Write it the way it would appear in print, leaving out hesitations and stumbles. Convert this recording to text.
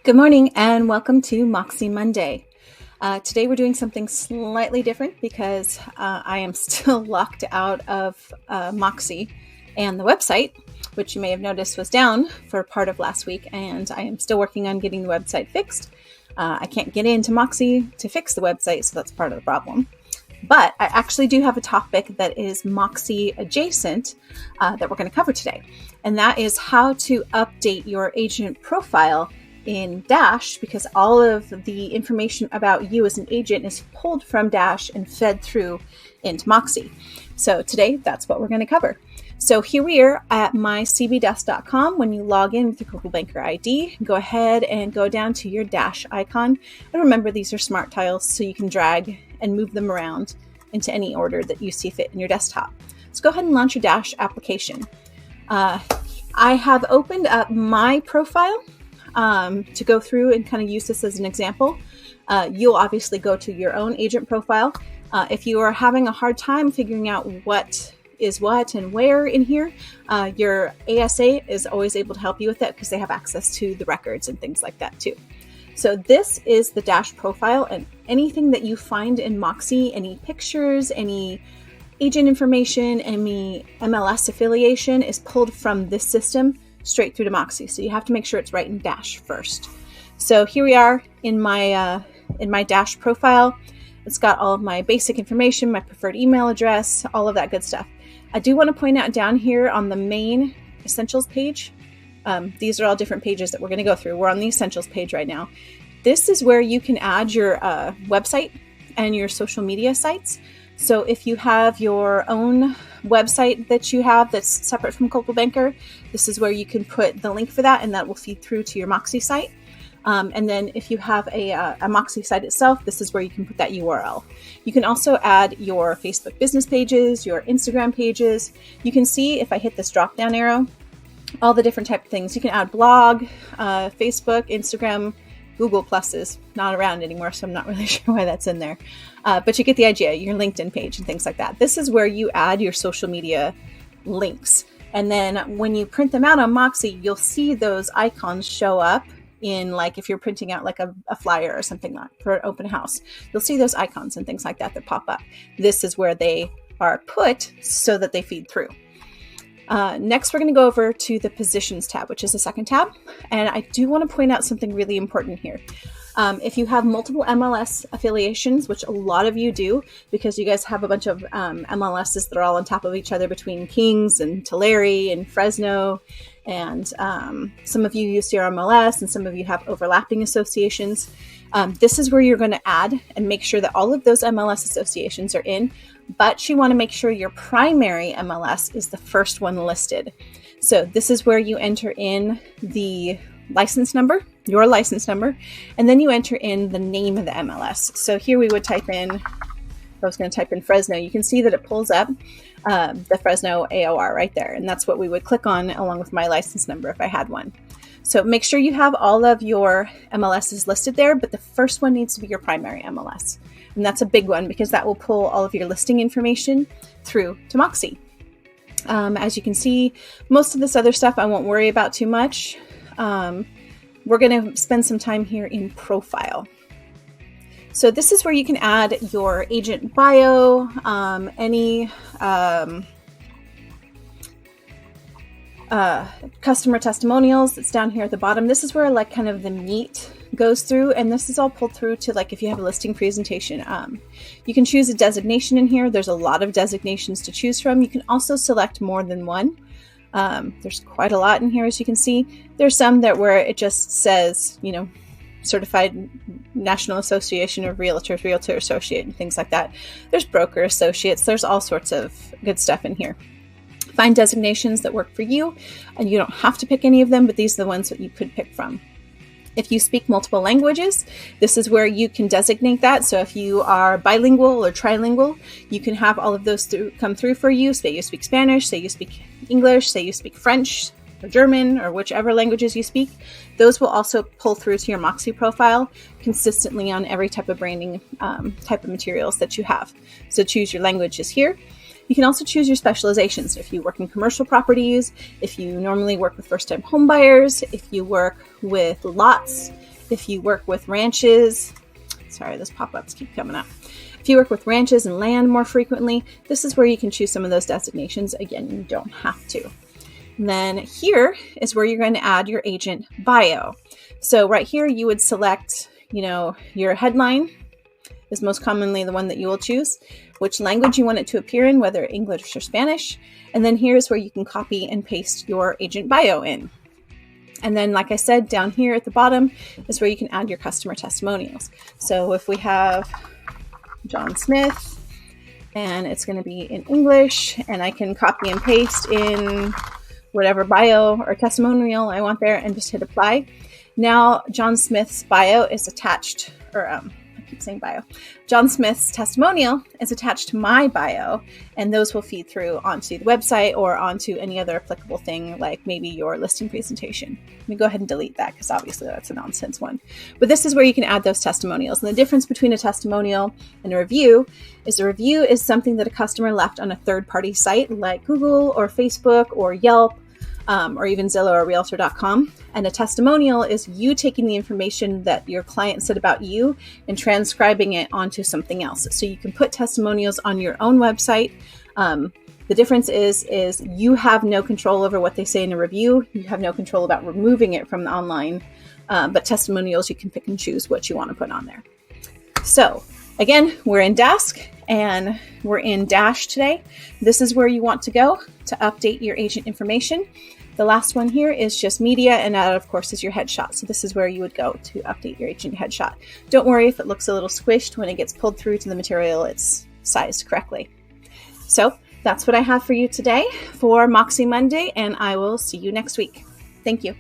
Good morning and welcome to Moxi Monday. Today we're doing something slightly different because I am still locked out of Moxi and the website, which you may have noticed was down for part of last week, and I am still working on getting the website fixed. I can't get into Moxi to fix the website, so that's part of the problem. But I actually do have a topic that is Moxi adjacent that we're going to cover today, and that is how to update your agent profile in Dash, because all of the information about you as an agent is pulled from Dash and fed through into Moxi. So today, that's what we're going to cover. So here we are at mycbdesk.com. When you log in with your Coldwell Banker ID, go ahead and go down to your Dash icon. And remember, these are smart tiles, so you can drag and move them around into any order that you see fit in your desktop. So go ahead and launch your Dash application. I have opened up my profile to go through and kind of use this as an example. You'll obviously go to your own agent profile. If you are having a hard time figuring out what is what and where in here, your ASA is always able to help you with that because they have access to the records and things like that too. So this is the Dash profile, and anything that you find in Moxi, any pictures, any agent information, any MLS affiliation is pulled from this system straight through to Moxi. So you have to make sure it's right in Dash first. So here we are in my Dash profile. It's got all of my basic information, my preferred email address, all of that good stuff. I do want to point out down here on the main Essentials page, these are all different pages that we're going to go through. We're on the Essentials page right now. This is where you can add your website and your social media sites. So if you have your own website that you have that's separate from Coldwell Banker, this is where you can put the link for that, and that will feed through to your Moxi site. And then if you have a Moxi site itself, this is where you can put that URL. You can also add your Facebook business pages, your Instagram pages. You can see, if I hit this drop down arrow, all the different type of things. You can add blog, Facebook, Instagram. Google Plus is not around anymore, so I'm not really sure why that's in there. But you get the idea, your LinkedIn page and things like that. This is where you add your social media links. And then when you print them out on Moxi, you'll see those icons show up in, like, if you're printing out like a flyer or something like for an open house, you'll see those icons and things like that pop up. This is where they are put so that they feed through. Next, we're going to go over to the Positions tab, which is the second tab. And I do want to point out something really important here. If you have multiple MLS affiliations, which a lot of you do, because you guys have a bunch of MLSs that are all on top of each other between Kings and Tulare and Fresno, and some of you use your MLS and some of you have overlapping associations. This is where you're going to add and make sure that all of those MLS associations are in, but you want to make sure your primary MLS is the first one listed. So this is where you enter in the license number, your license number, and then you enter in the name of the MLS. So here we would type in, I was going to type in Fresno. You can see that it pulls up the Fresno AOR right there, and that's what we would click on along with my license number if I had one. So make sure you have all of your MLSs listed there, but the first one needs to be your primary MLS. And that's a big one because that will pull all of your listing information through to Moxi. As you can see, most of this other stuff I won't worry about too much. We're going to spend some time here in Profile. So this is where you can add your agent bio, any customer testimonials. It's down here at the bottom. This is where like kind of the meat goes through, and this is all pulled through to, like, if you have a listing presentation. You can choose a designation in here. There's a lot of designations to choose from. You can also select more than one. There's quite a lot in here, as you can see. There's some that where it just says, you know, Certified National Association of Realtors, Realtor Associate, and things like that. There's broker associates. There's all sorts of good stuff in here. Find designations that work for you, and you don't have to pick any of them, but these are the ones that you could pick from. If you speak multiple languages, this is where you can designate that. So if you are bilingual or trilingual, you can have all of those come through for you. Say you speak Spanish, say you speak English, say you speak French or German, or whichever languages you speak. Those will also pull through to your Moxi profile consistently on every type of branding type of materials that you have. So choose your languages here. You can also choose your specializations. If you work in commercial properties, if you normally work with first-time home buyers, if you work with lots, if you work with ranches. Sorry, those pop-ups keep coming up. If you work with ranches and land more frequently, this is where you can choose some of those designations. Again, you don't have to. And then here is where you're going to add your agent bio. So right here, you would select, your headline is most commonly the one that you will choose, which language you want it to appear in, whether English or Spanish. And then here's where you can copy and paste your agent bio in. And then, like I said, down here at the bottom is where you can add your customer testimonials. So if we have John Smith, and it's going to be in English, and I can copy and paste in whatever bio or testimonial I want there and just hit apply. Now, John Smith's bio is attached, I keep saying bio. John Smith's testimonial is attached to my bio, and those will feed through onto the website or onto any other applicable thing, like maybe your listing presentation. Let me go ahead and delete that because obviously that's a nonsense one. But this is where you can add those testimonials. And the difference between a testimonial and a review is something that a customer left on a third-party site like Google or Facebook or Yelp, or even Zillow or Realtor.com. And a testimonial is you taking the information that your client said about you and transcribing it onto something else. So you can put testimonials on your own website. The difference is you have no control over what they say in a review. You have no control about removing it from the online. But testimonials, you can pick and choose what you want to put on there. So again, we're in Dask and we're in Dash today. This is where you want to go to update your agent information. The last one here is just media, and that, of course, is your headshot. So this is where you would go to update your agent headshot. Don't worry if it looks a little squished. When it gets pulled through to the material, it's sized correctly. So that's what I have for you today for Moxi Monday, and I will see you next week. Thank you.